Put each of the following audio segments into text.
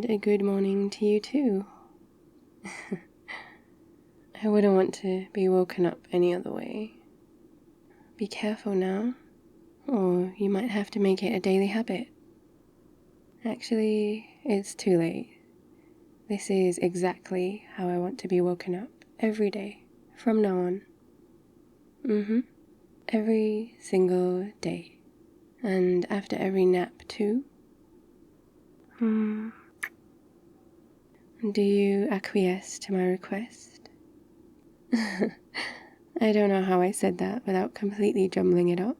And a good morning to you too. I wouldn't want to be woken up any other way. Be careful now, or you might have to make it a daily habit. Actually, it's too late. This is exactly how I want to be woken up every day from now on. Every single day. And after every nap too. Do you acquiesce to my request? I don't know how I said that without completely jumbling it up.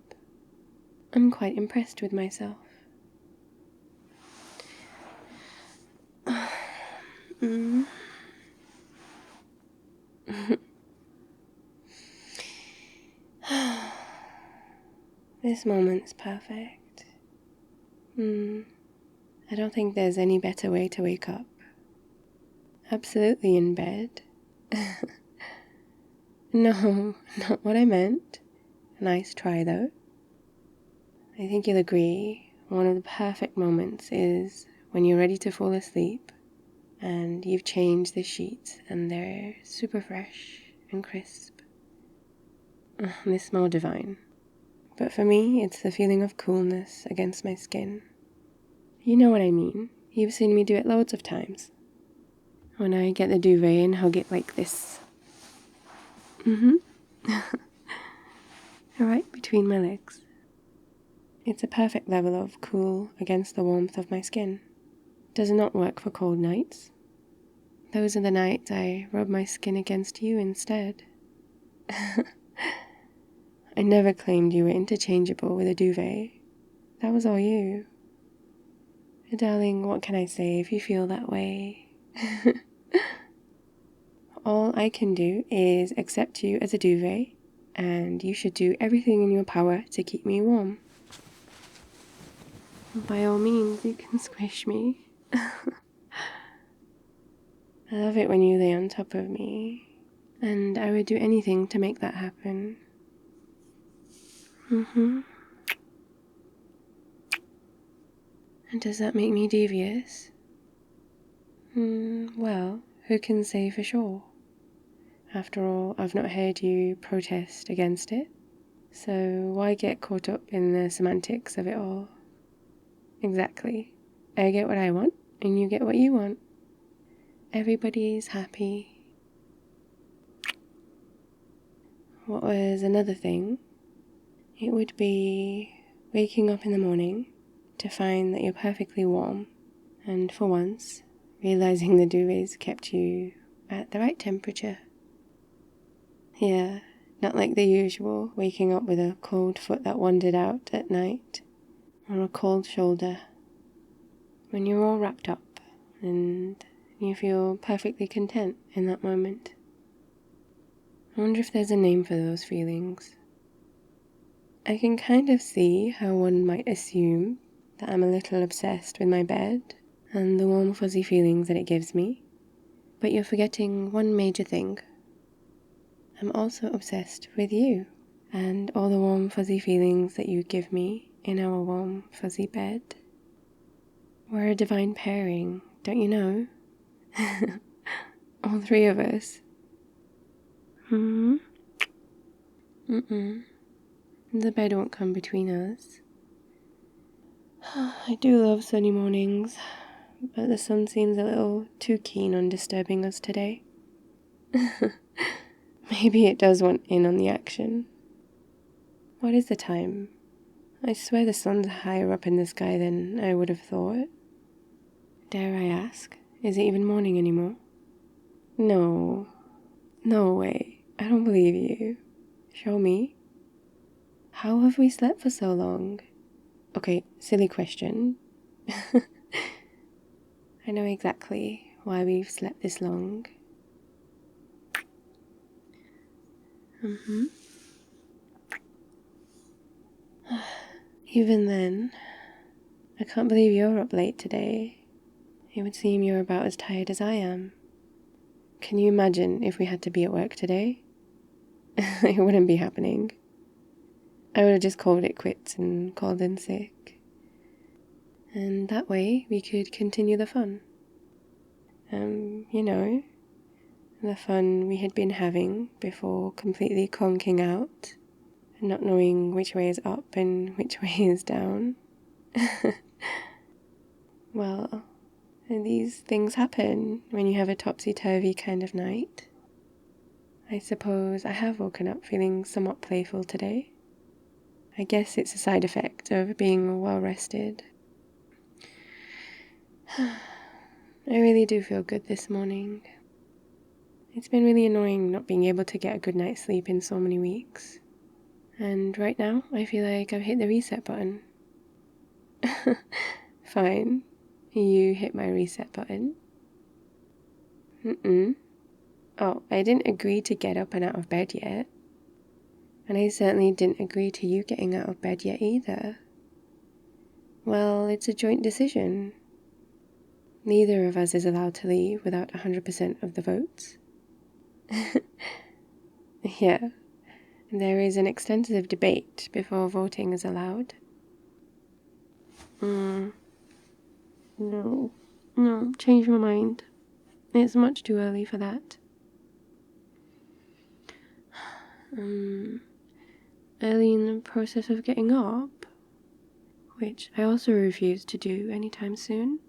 I'm quite impressed with myself. This moment's perfect. I don't think there's any better way to wake up. Absolutely in bed. No, not what I meant. Nice try though. I think you'll agree, one of the perfect moments is when you're ready to fall asleep and you've changed the sheets and they're super fresh and crisp. They smell divine. But for me, it's the feeling of coolness against my skin. You know what I mean. You've seen me do it loads of times. When I get the duvet and hug it like this. Right between my legs. It's a perfect level of cool against the warmth of my skin. Does not work for cold nights. Those are the nights I rub my skin against you instead. I never claimed you were interchangeable with a duvet. That was all you. Darling, what can I say if you feel that way? All I can do is accept you as a duvet, and you should do everything in your power to keep me warm. By all means, you can squish me. I love it when you lay on top of me, and I would do anything to make that happen. And does that make me devious? Well, who can say for sure? After all, I've not heard you protest against it, so why get caught up in the semantics of it all? Exactly. I get what I want, and you get what you want. Everybody's happy. What was another thing? It would be waking up in the morning to find that you're perfectly warm, and for once, realizing the duvets kept you at the right temperature. Yeah, not like the usual, waking up with a cold foot that wandered out at night, or a cold shoulder. When you're all wrapped up, and you feel perfectly content in that moment. I wonder if there's a name for those feelings. I can kind of see how one might assume that I'm a little obsessed with my bed and the warm fuzzy feelings that it gives me, but you're forgetting one major thing. I'm also obsessed with you and all the warm fuzzy feelings that you give me in our warm fuzzy bed. We're a divine pairing, don't you know? All three of us. The bed won't come between us. I do love sunny mornings, but the sun seems a little too keen on disturbing us today. Maybe it does want in on the action. What is the time? I swear the sun's higher up in the sky than I would have thought. Dare I ask, is it even morning anymore? No way, I don't believe you. Show me. How have we slept for so long? Okay, silly question. I know exactly why we've slept this long. Even then, I can't believe you're up late today. It would seem you're about as tired as I am. Can you imagine if we had to be at work today? It wouldn't be happening. I would have just called it quits and called in sick. And that way we could continue the fun. You know, the fun we had been having before completely conking out and not knowing which way is up and which way is down. Well, these things happen when you have a topsy-turvy kind of night. I suppose I have woken up feeling somewhat playful today. I guess it's a side effect of being well rested. I really do feel good this morning. It's been really annoying not being able to get a good night's sleep in so many weeks. And right now, I feel like I've hit the reset button. Fine, you hit my reset button. Oh, I didn't agree to get up and out of bed yet. And I certainly didn't agree to you getting out of bed yet either. Well, it's a joint decision. Neither of us is allowed to leave without 100% of the votes. Yeah, there is an extensive debate before voting is allowed. No, change my mind. It's much too early for that. Early in the process of getting up, which I also refuse to do anytime soon.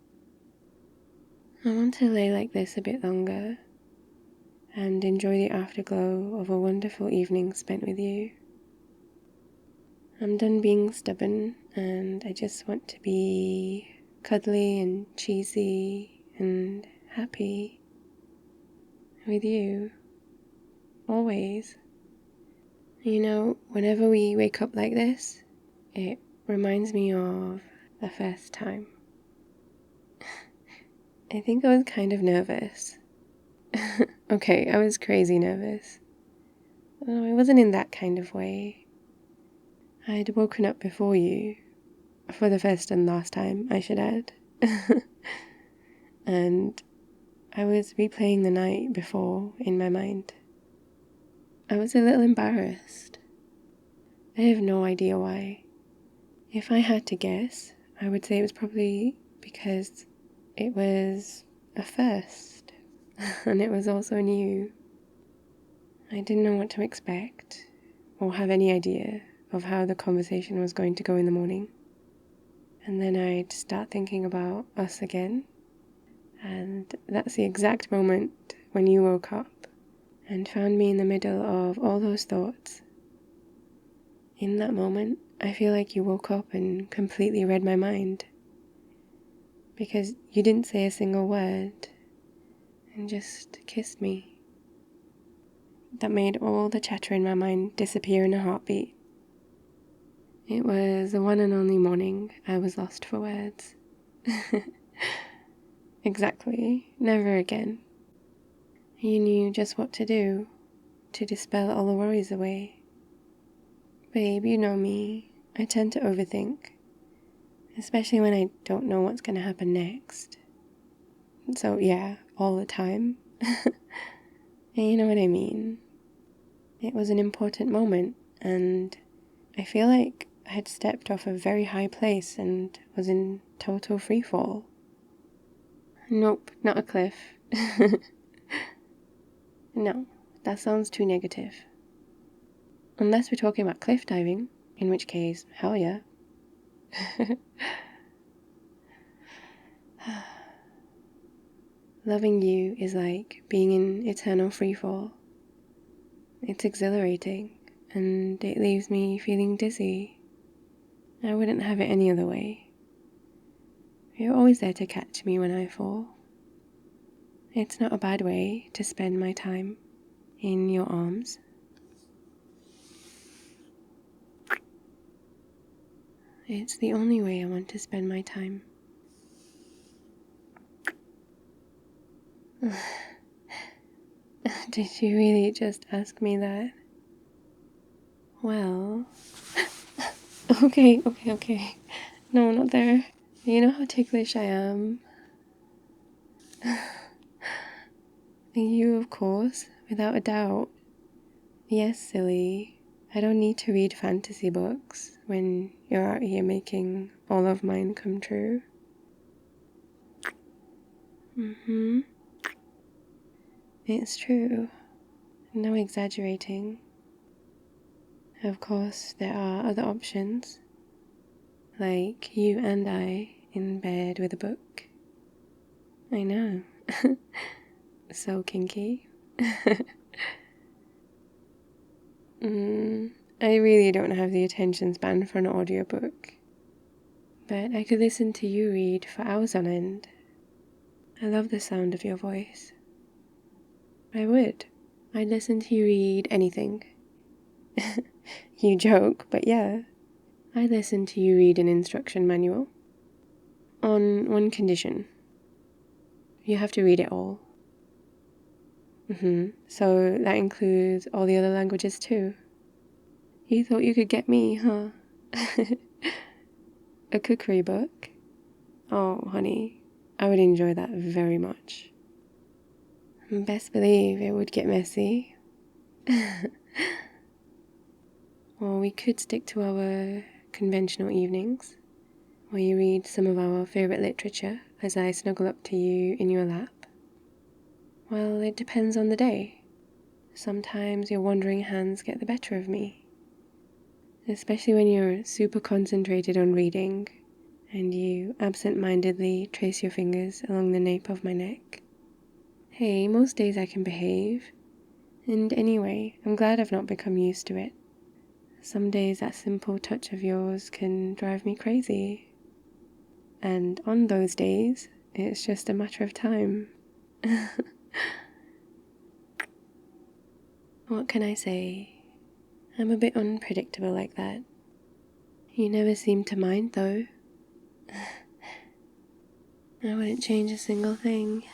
I want to lay like this a bit longer and enjoy the afterglow of a wonderful evening spent with you. I'm done being stubborn and I just want to be cuddly and cheesy and happy with you, always. You know, whenever we wake up like this, it reminds me of the first time. I think I was kind of nervous. Okay, I was crazy nervous. Oh, it wasn't in that kind of way. I'd woken up before you, for the first and last time, I should add. And I was replaying the night before in my mind. I was a little embarrassed. I have no idea why. If I had to guess, I would say it was probably because it was a first, and it was also new. I didn't know what to expect, or have any idea of how the conversation was going to go in the morning. And then I'd start thinking about us again, and that's the exact moment when you woke up and found me in the middle of all those thoughts. In that moment, I feel like you woke up and completely read my mind, because you didn't say a single word and just kissed me. That made all the chatter in my mind disappear in a heartbeat. It was the one and only morning I was lost for words. Exactly, never again. You knew just what to do to dispel all the worries away. Babe, you know me, I tend to overthink, especially when I don't know what's going to happen next. So yeah, all the time. And you know what I mean. It was an important moment, and I feel like I had stepped off a very high place and was in total freefall. Nope, not a cliff. No, that sounds too negative. Unless we're talking about cliff diving, in which case, hell yeah. Loving you is like being in eternal freefall. It's exhilarating, and it leaves me feeling dizzy. I wouldn't have it any other way. You're always there to catch me when I fall. It's not a bad way to spend my time in your arms. It's the only way I want to spend my time. Did you really just ask me that? Well... Okay. No, not there. You know how ticklish I am. You, of course, without a doubt. Yes, silly. I don't need to read fantasy books when you're out here making all of mine come true. It's true. No exaggerating. Of course, there are other options, like you and I in bed with a book. I know. So kinky. I really don't have the attention span for an audiobook, but I could listen to you read for hours on end. I love the sound of your voice. I would. I'd listen to you read anything. You joke, but yeah. I'd listen to you read an instruction manual. On one condition. You have to read it all. So that includes all the other languages too. You thought you could get me, huh? A cookery book? Oh, honey, I would enjoy that very much. Best believe it would get messy. Or we could stick to our conventional evenings, where you read some of our favourite literature as I snuggle up to you in your lap. Well, it depends on the day. Sometimes your wandering hands get the better of me, especially when you're super concentrated on reading and you absent-mindedly trace your fingers along the nape of my neck. Hey, most days I can behave, and anyway, I'm glad I've not become used to it. Some days that simple touch of yours can drive me crazy, and on those days, it's just a matter of time. What can I say? I'm a bit unpredictable like that. You never seem to mind, though. I wouldn't change a single thing.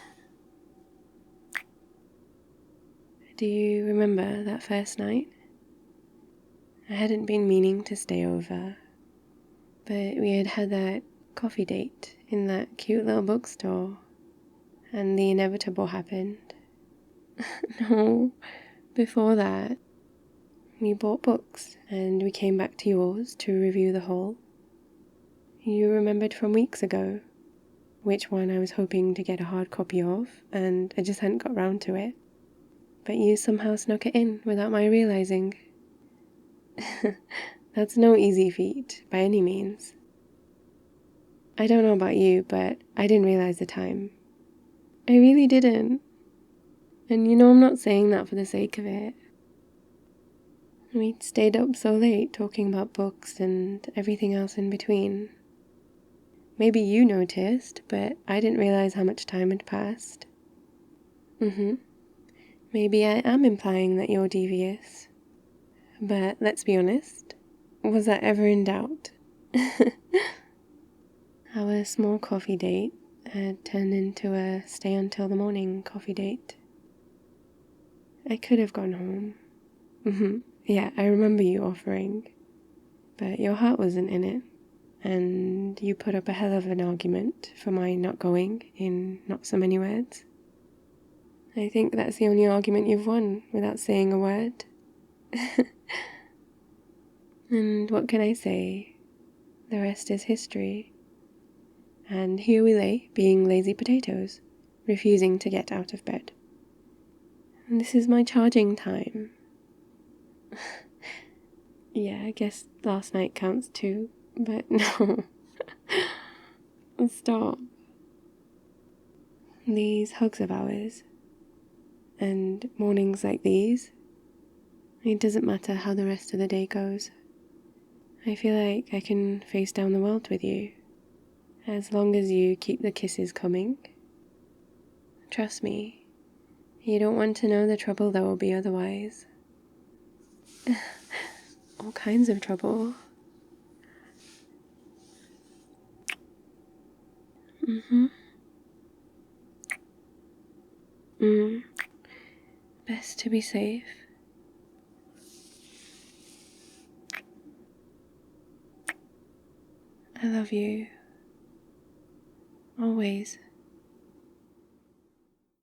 Do you remember that first night? I hadn't been meaning to stay over, but we had had that coffee date in that cute little bookstore, and the inevitable happened. No, before that, we bought books, and we came back to yours to review the whole. You remembered from weeks ago which one I was hoping to get a hard copy of, and I just hadn't got round to it. But you somehow snuck it in without my realizing. That's no easy feat, by any means. I don't know about you, but I didn't realize the time. I really didn't. And you know I'm not saying that for the sake of it. We stayed up so late talking about books and everything else in between. Maybe you noticed, but I didn't realize how much time had passed. Maybe I am implying that you're devious. But let's be honest, was that ever in doubt? Our small coffee date had turned into a stay until the morning coffee date. I could have gone home. Yeah, I remember you offering. But your heart wasn't in it. And you put up a hell of an argument for my not going in not so many words. I think that's the only argument you've won without saying a word. And what can I say? The rest is history. And here we lay, being lazy potatoes, refusing to get out of bed. And this is my charging time. Yeah, I guess last night counts too, but no. Stop. These hugs of ours, and mornings like these, it doesn't matter how the rest of the day goes. I feel like I can face down the world with you, as long as you keep the kisses coming. Trust me, you don't want to know the trouble there will be otherwise. All kinds of trouble. Best to be safe. I love you. Always.